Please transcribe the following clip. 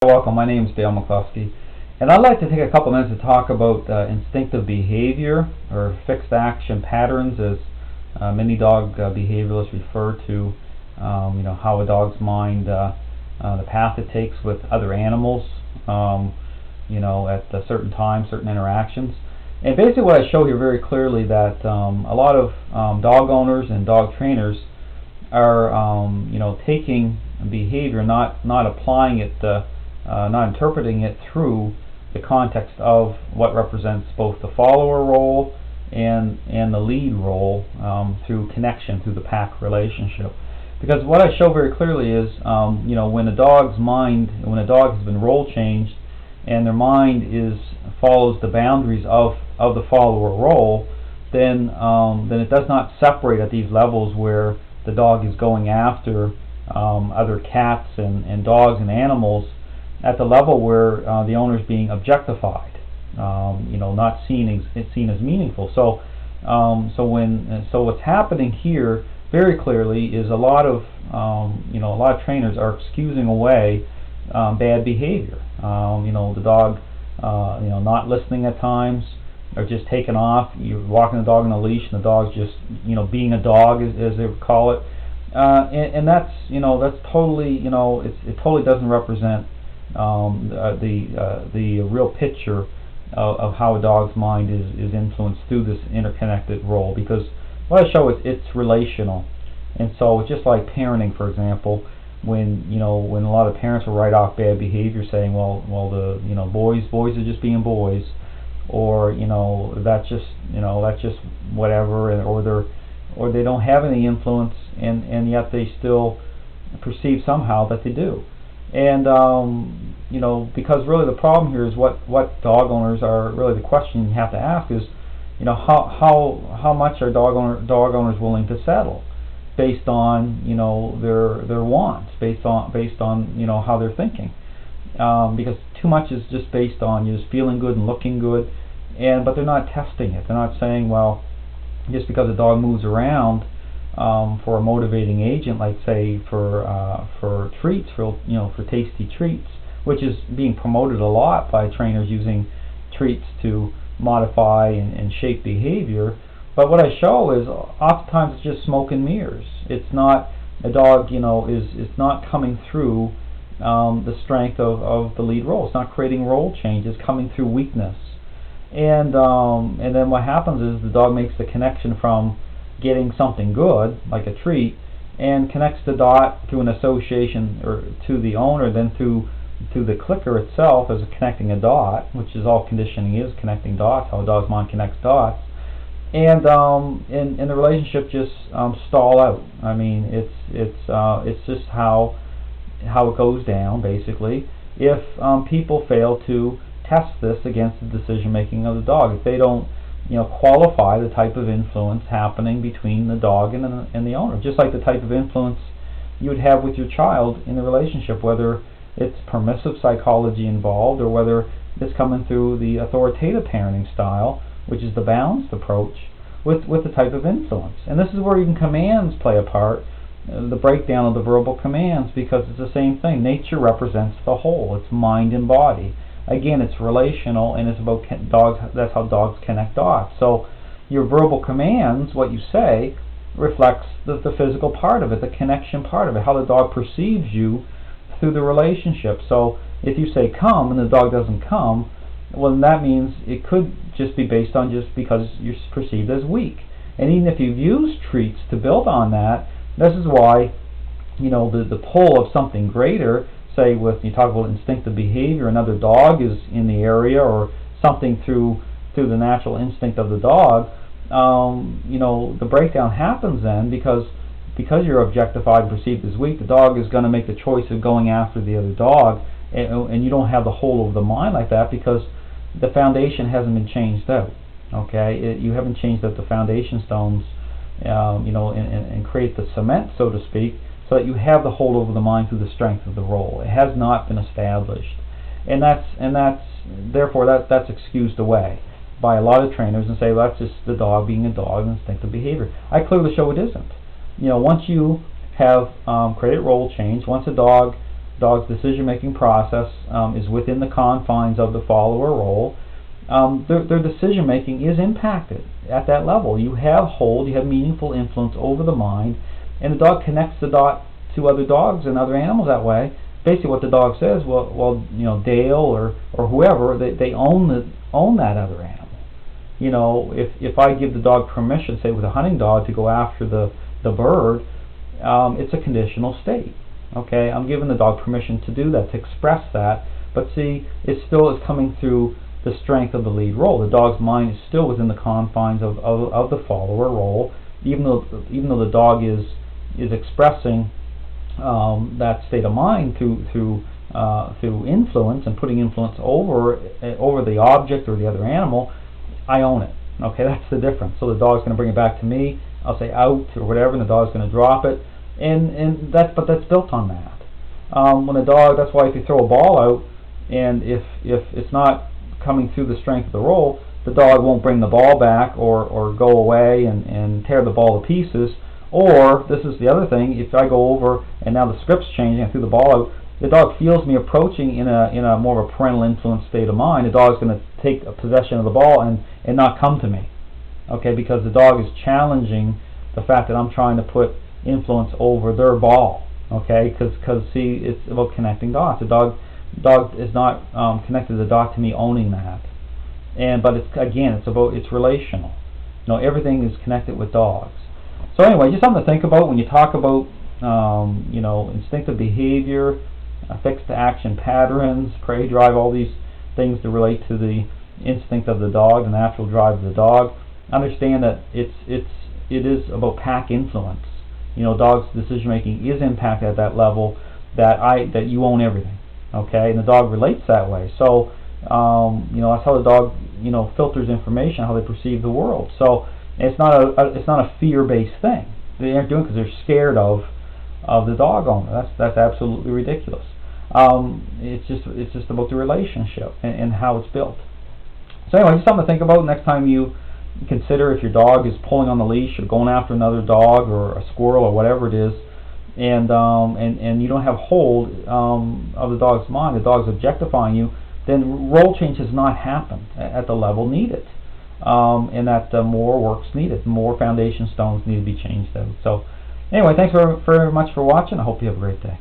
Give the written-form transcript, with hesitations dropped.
Welcome, my name is Dale McCluskey, and I'd like to take a couple minutes to talk about instinctive behavior, or fixed action patterns, as many dog behaviorists refer to. How a dog's mind, the path it takes with other animals, at certain times, certain interactions. And basically what I show here very clearly that a lot of dog owners and dog trainers are taking behavior, not applying it, not interpreting it through the context of what represents both the follower role and the lead role, through connection, through the pack relationship. Because what I show very clearly is, when a dog's mind, when a dog has been role changed, and their mind follows the boundaries of the follower role, then it does not separate at these levels where the dog is going after other cats and dogs and animals at the level where the owner is being objectified, not seen as meaningful. So what's happening here very clearly is a lot of trainers are excusing away bad behavior. The dog, not listening at times, or just taking off. You're walking the dog on a leash, and the dog's just, being a dog, as they would call it, and that's totally, it totally doesn't represent the real picture of how a dog's mind is influenced through this interconnected role. Because what I show is it's relational, and so it's just like parenting, for example. When a lot of parents will write off bad behavior, saying, well, the boys are just being boys, or that's just whatever, or they don't have any influence, and yet they still perceive somehow that they do. And because really the problem here is what dog owners are, really the question you have to ask is, how much are dog owners willing to settle based on their wants, based on how they're thinking, because too much is just based on just feeling good and looking good, but they're not testing it. They're not saying, well, just because a dog moves around for a motivating agent, like say for treats, for tasty treats, which is being promoted a lot by trainers, using treats to modify and shape behavior. But what I show is oftentimes it's just smoke and mirrors. It's not, a dog is not coming through the strength of the lead role. It's not creating role change. It's coming through weakness. And then what happens is the dog makes the connection from getting something good, like a treat, and connects the dot through an association, or to the owner, then through the clicker itself as connecting a dot, which is all conditioning is, connecting dots, how a dog's mind connects dots. And the relationship just stall out. I mean, it's just how it goes down, basically, if people fail to test this against the decision making of the dog. If they don't qualify the type of influence happening between the dog and the owner, just like the type of influence you would have with your child in the relationship, whether it's permissive psychology involved, or whether it's coming through the authoritative parenting style, which is the balanced approach, with the type of influence. And this is where even commands play a part, the breakdown of the verbal commands, because it's the same thing. Nature represents the whole. It's mind and body. Again, it's relational, and it's about dogs. That's how dogs connect dots. So your verbal commands, what you say, reflects the physical part of it, the connection part of it, how the dog perceives you through the relationship. So if you say come and the dog doesn't come, well, then that means it could just be based on just because you're perceived as weak. And even if you've used treats to build on that, this is why the pull of something greater, say with, you talk about instinctive behavior, another dog is in the area, or something through the natural instinct of the dog, the breakdown happens then, because you're objectified and perceived as weak. The dog is going to make the choice of going after the other dog, and you don't have the whole of the mind like that, because the foundation hasn't been changed out. Okay, you haven't changed out the foundation stones, and create the cement, so to speak, so that you have the hold over the mind through the strength of the role. It has not been established, and therefore that's excused away by a lot of trainers, and say, well, that's just the dog being a dog and instinctive behavior. I clearly show it isn't. Once you have created role change, once a dog dog's decision-making process is within the confines of the follower role, their decision-making is impacted at that level. You have hold, you have meaningful influence over the mind, and the dog connects the dot to other dogs and other animals that way. Basically what the dog says, well, you know, Dale or whoever, they own that other animal. You know, if I give the dog permission, say with a hunting dog, to go after the bird, it's a conditional state. Okay, I'm giving the dog permission to do that, to express that, but see, it still is coming through the strength of the lead role. The dog's mind is still within the confines of the follower role, even though the dog is expressing that state of mind through influence and putting influence over the object or the other animal. I own it. Okay, that's the difference. So the dog's going to bring it back to me. I'll say out or whatever, and the dog's going to drop it, and that's built on that. When a dog, that's why if you throw a ball out, and if it's not coming through the strength of the role, the dog won't bring the ball back or go away and tear the ball to pieces. Or, this is the other thing, if I go over and now the script's changing, I threw the ball out, the dog feels me approaching in a more of a parental influence state of mind. The dog's going to take possession of the ball and not come to me. Okay, because the dog is challenging the fact that I'm trying to put influence over their ball. Okay, because see, it's about connecting dots. The dog is not connected the dot to me owning that. But it's relational. You know, everything is connected with dogs. So anyway, just something to think about when you talk about you know, instinctive behavior, fixed action patterns, prey drive, all these things that relate to the instinct of the dog, the natural drive of the dog. Understand that it is about pack influence. You know, dog's decision making is impacted at that level, that you own everything. Okay, and the dog relates that way. So you know, that's how the dog, you know, filters information, how they perceive the world. So it's not a fear-based thing. They aren't doing it because they're scared of the dog owner. That's absolutely ridiculous. It's just about the relationship and how it's built. So anyway, just something to think about next time you consider if your dog is pulling on the leash or going after another dog or a squirrel or whatever it is, and you don't have hold of the dog's mind, the dog's objectifying you, then role change has not happened at the level needed, and that more work's needed, more foundation stones need to be changed out. So anyway, thanks very much for watching. I hope you have a great day.